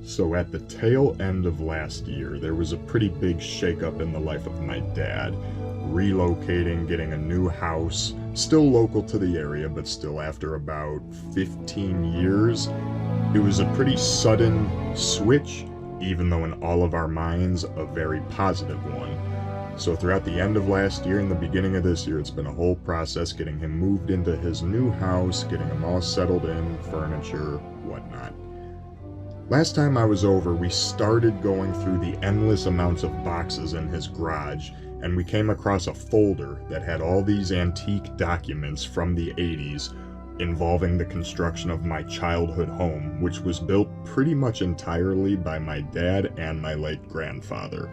So at the tail end of last year, there was a pretty big shakeup in the life of my dad. Relocating, getting a new house, still local to the area, but still after about 15 years. It was a pretty sudden switch, even though in all of our minds, a very positive one. So throughout the end of last year and the beginning of this year, it's been a whole process getting him moved into his new house, getting him all settled in, furniture, whatnot. Last time I was over, we started going through the endless amounts of boxes in his garage, and we came across a folder that had all these antique documents from the 80s involving the construction of my childhood home, which was built pretty much entirely by my dad and my late grandfather.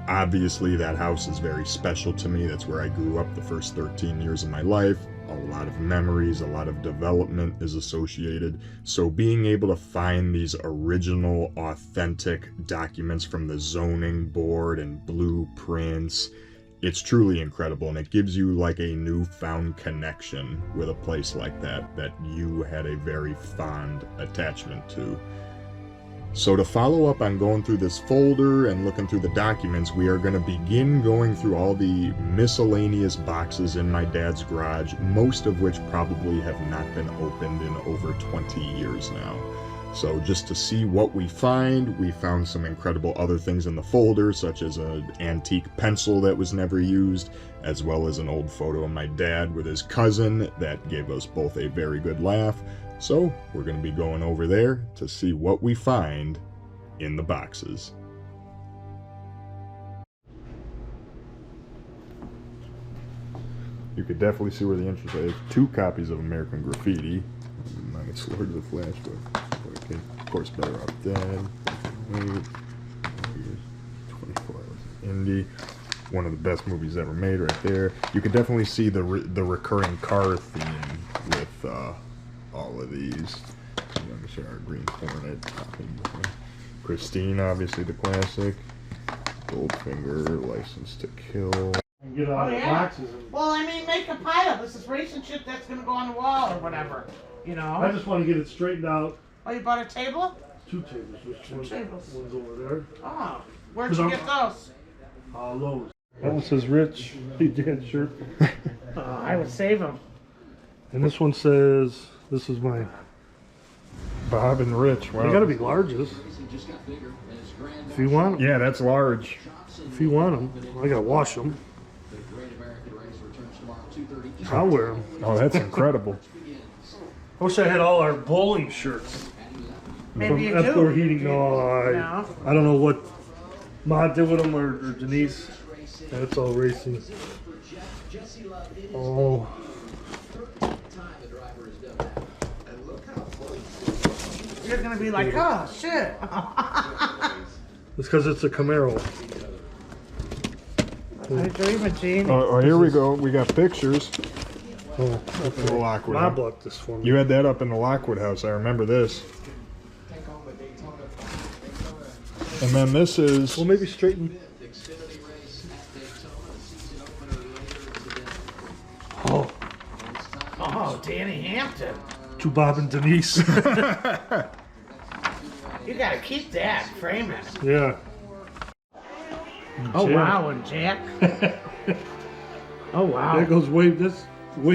Obviously, that house is very special to me. That's where I grew up the first 13 years of my life. A lot of memories, a lot of development is associated. So being able to find these original, authentic documents from the zoning board and blueprints, it's truly incredible, and it gives you like a newfound connection with a place like that you had a very fond attachment to. So to follow up on going through this folder and looking through the documents, we are going to begin going through all the miscellaneous boxes in my dad's garage, most of which probably have not been opened in over 20 years now. So just to see what we find, we found some incredible other things in the folder, such as an antique pencil that was never used, as well as an old photo of my dad with his cousin that gave us both a very good laugh. So we're going to be going over there to see what we find in the boxes. You could definitely see where the interest is. 2 copies of American Graffiti. Minus Lord of the Flash, but okay. Of course, Better Off Dead. 24 Hours Indie. One of the best movies ever made right there. You could definitely see the recurring car theme with all of these. Let me show our Green Hornet. Christine, obviously the classic. Goldfinger, License to Kill. Get all the boxes. Well, I mean, make a pile. This is racing shit that's gonna go on the wall or whatever. You know. I just want to get it straightened out. Oh, you bought a table? 2 tables. Which tables. One's over there. Oh, where'd you get those? Lowe's. That one says Rich. He did shirt. I would save them. And this one says, "This is mine." Bob and Rich. Wow. They gotta be larges. If you want them. Yeah, that's large. If you want them, I gotta wash them. I'll wear them. Oh, that's incredible. I wish I had all our bowling shirts. Maybe you F4 do. Heating. No, I don't know what Ma did with them or Denise. And it's all racing. Oh. You're gonna be like, oh shit. It's because it's a Camaro. I dream of Gene. Oh, here we go. We got pictures. Oh, Up in the Lockwood. Ma bought this for me. You had that up in the Lockwood house. I remember this. And then this is... Well, maybe straighten. Oh. Oh, Danny Hampton. To Bob and Denise. You gotta keep that, frame it. Yeah. Oh Jack. wow, and Jack. Oh wow. That goes way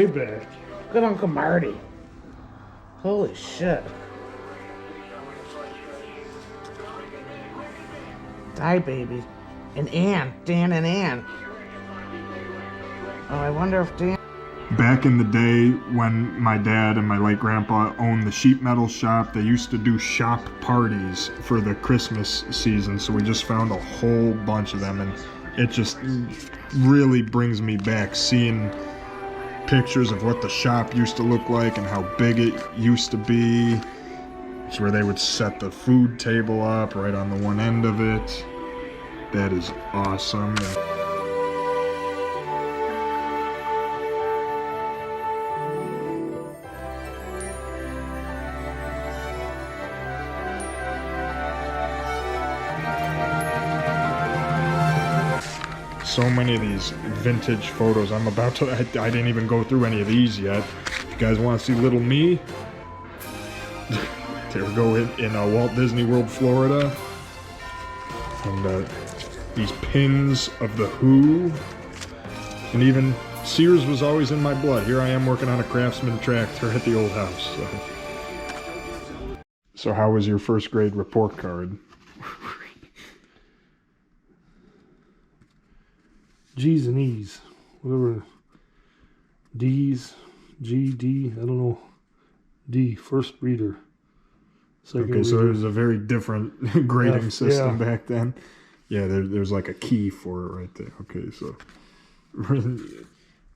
back. Good Uncle Marty. Holy shit. Die baby. And Ann. Dan and Ann. Oh, I wonder if Dan... Back in the day when my dad and my late grandpa owned the sheet metal shop, they used to do shop parties for the Christmas season, so we just found a whole bunch of them, and it just really brings me back seeing pictures of what the shop used to look like and how big it used to be. It's where they would set the food table up right on the one end of it. That is awesome. So many of these vintage photos. I didn't even go through any of these yet. If you guys want to see little me, to go in Walt Disney World, Florida. And these pins of the Who. And even Sears was always in my blood. Here I am working on a Craftsman tractor at the old house. So how was your first grade report card? G's and E's, whatever. D's, G, D, I don't know. D, first reader. Second Okay, so reader. it was a very different grading system back then. Yeah, there's like a key for it right there. Okay, so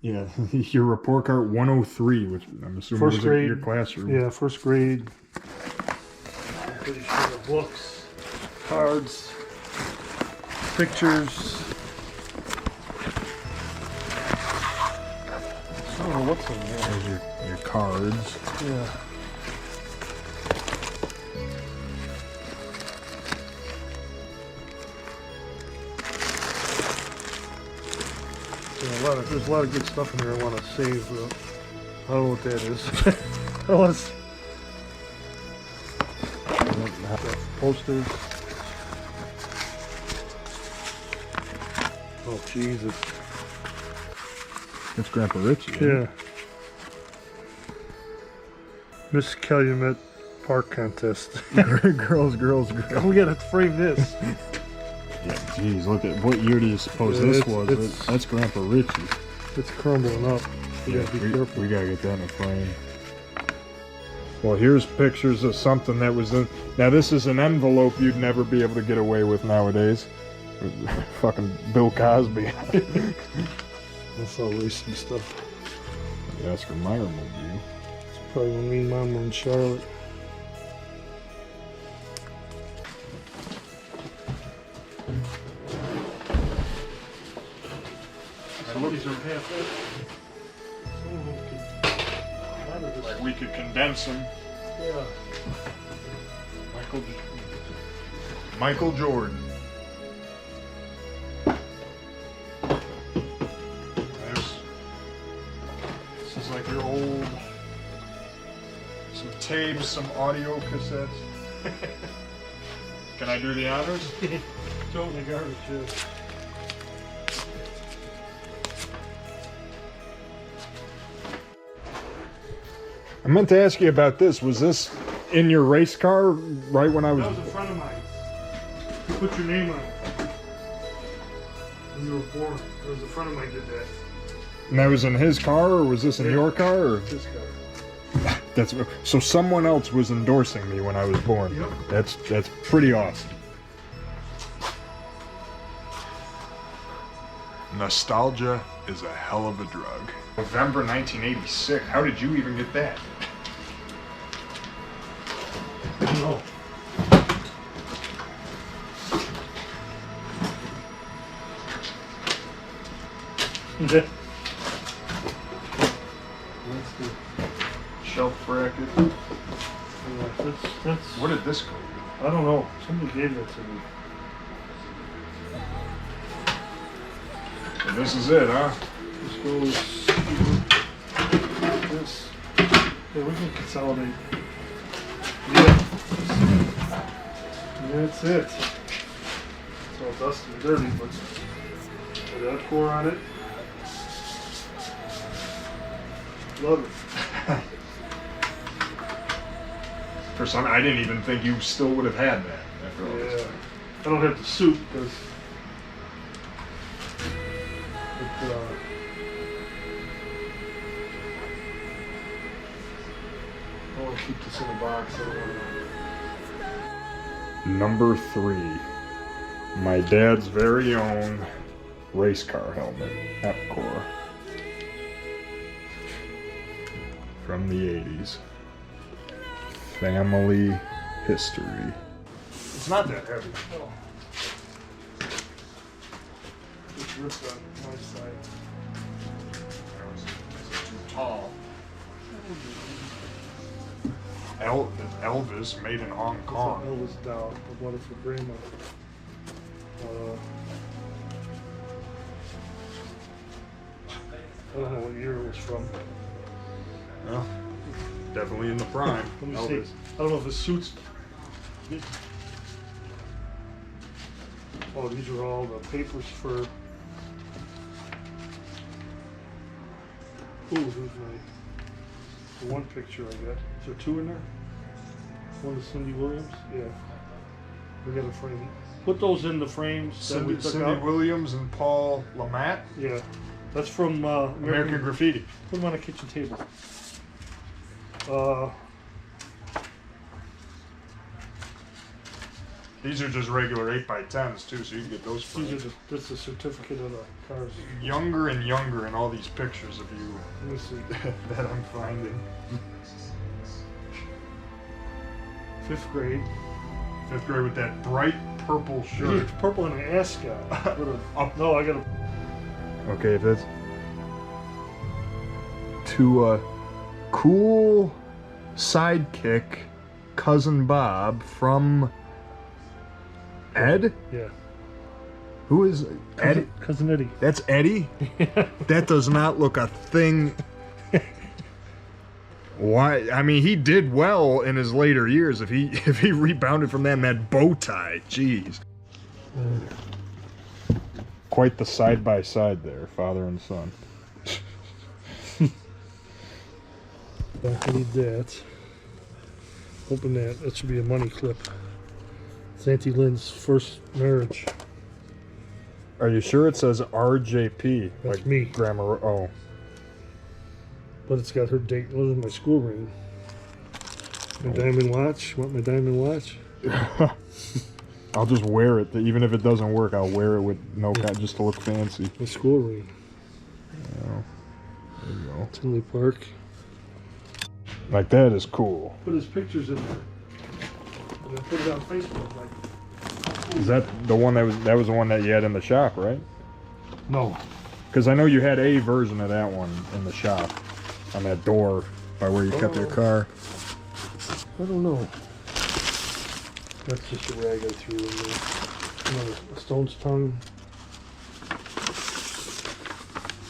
yeah, your report card 103, which I'm assuming First was grade, your classroom. Yeah, first grade. I'm pretty sure the books, cards, pictures. I don't know what's in there. There's your cards. Yeah. There's a lot of good stuff in there I want to save. I don't know what that is. I want to posters. Oh Jesus! It's Grandpa Richie. Yeah. Miss Calumet Park Contest. Girls. Oh, we gotta frame this. Yeah, geez, look at what year do you suppose Yeah, this was? That's Grandpa Richie. It's crumbling up. You gotta be careful. We gotta get that in a frame. Well, here's pictures of something that was now this is an envelope you'd never be able to get away with nowadays. Fucking Bill Cosby. That's all racing stuff. The Oscar Mayer movie. It's probably when me and Mom were in Charlotte. These are half in. Like we could condense them. Yeah. Michael Jordan. This is like your old, some tapes, some audio cassettes. Can I do the honors? Totally garbage, yeah. I meant to ask you about this. Was this in your race car right when I was... That was a friend of mine. You put your name on it. When you were born. There was a friend of mine did that. And that was in his car, or was this in your car? Or? This car. That's so someone else was endorsing me when I was born. Yep. That's pretty awesome. Nostalgia is a hell of a drug. November 1986. How did you even get that? I don't know. That's the Shelf bracket. that's What did this go? I don't know. Somebody gave that to me. So this is it, huh? This goes this. Yeah, we can consolidate. Yeah. And that's it. It's all dusty and dirty, but with that core on it. Love it. For some, I didn't even think you still would have had that after all this Yeah. time. I don't have the suit because I want to keep this in a box. I don't want Number 3. My dad's very own race car helmet, Epcor. From the 80s. Family history. It's not that heavy. Oh. It's ripped on my side. Too tall. Elvis made in Hong Kong. Elvis doll. I bought it for grandma. I don't know what year it was from. Well, definitely in the prime. Let me Elvis. see. I don't know if it suits. Oh, these are all the papers for. Ooh, here's the one picture I got. Is there two in there? One is Cindy Williams. Yeah. We got a frame. Put those in the frames that we took Cindy out. Williams and Paul Lamette. Yeah. That's from American Graffiti. Put them on a kitchen table. These are just regular 8x10s too, so you can get those These framed. are that's the certificate of the cars. Younger and younger in all these pictures of you Let me see. that I'm finding. 5th grade. 5th grade with that bright purple shirt. It's purple and an ascot. No, I got a. Okay, that's to cool sidekick cousin Bob from Ed. Yeah. Who is Eddie? Cousin Eddie. That's Eddie. That does not look a thing. Why? I mean, he did well in his later years. If he rebounded from that and that bow tie, jeez. Quite the side by side there, father and son. I need that. Open that. That should be a money clip. It's Auntie Lynn's first marriage. Are you sure it says RJP? That's like me. Grammar. Oh. But it's got her date. What is my school ring? My diamond watch. Want my diamond watch? I'll just wear it. Even if it doesn't work, I'll wear it with no cut just to look fancy. My school ring. Yeah. There you go. Tinley Park. Like that is cool. Put his pictures in there. And I put it on Facebook. Like, Is that the one that was the one that you had in the shop, right? no. Because I know you had a version of that one in the shop on that door by where you kept your car. I don't know. That's just a rag I threw in there. Another a stone's tongue.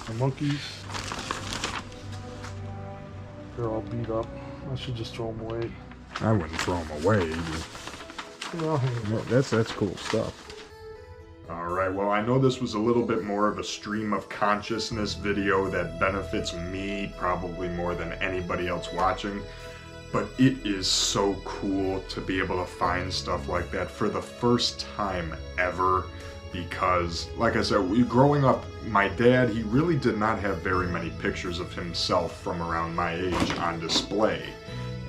The monkeys. They're all beat up. I should just throw them away. I wouldn't throw them away. I'll hang them up. That's cool stuff. All right, well, I know this was a little bit more of a stream of consciousness video that benefits me probably more than anybody else watching, but it is so cool to be able to find stuff like that for the first time ever, because, like I said, growing up, my dad, he really did not have very many pictures of himself from around my age on display.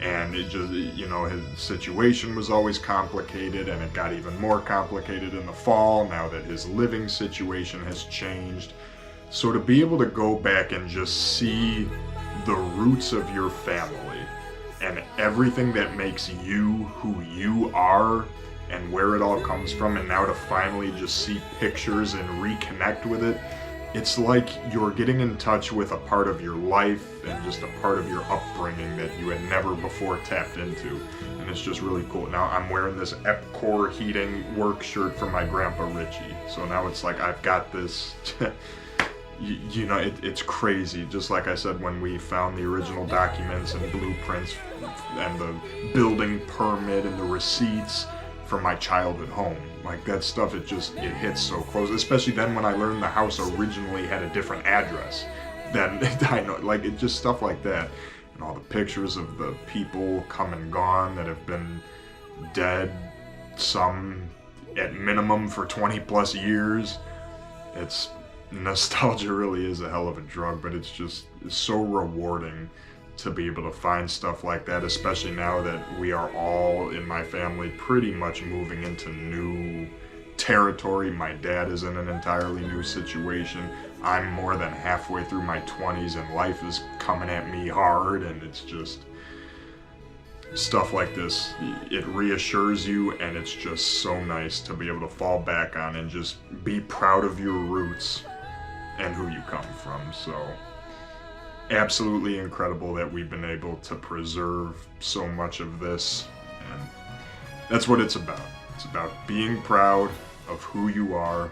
And it just, you know, his situation was always complicated, and it got even more complicated in the fall now that his living situation has changed. So to be able to go back and just see the roots of your family and everything that makes you who you are and where it all comes from, and now to finally just see pictures and reconnect with it, it's like you're getting in touch with a part of your life and just a part of your upbringing that you had never before tapped into. And it's just really cool. Now I'm wearing this Epcor heating work shirt from my grandpa Richie. So now it's like I've got this, you know, it's crazy. Just like I said, when we found the original documents and blueprints and the building permit and the receipts from my childhood home. Like that stuff, it hits so close, especially then when I learned the house originally had a different address. Then I know, like, it just stuff like that. And all the pictures of the people come and gone that have been dead, some at minimum for 20 plus years. It's, nostalgia really is a hell of a drug, but it's so rewarding to be able to find stuff like that, especially now that we are all in my family pretty much moving into new territory. My dad is in an entirely new situation. I'm more than halfway through my 20s and life is coming at me hard, and it's just stuff like this. It reassures you, and it's just so nice to be able to fall back on and just be proud of your roots and who you come from. So absolutely incredible that we've been able to preserve so much of this, and that's what it's about. It's about being proud of who you are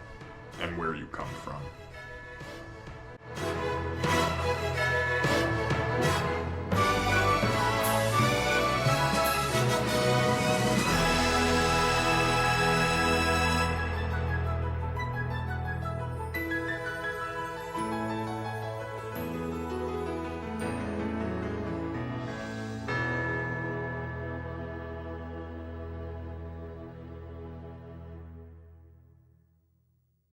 and where you come from.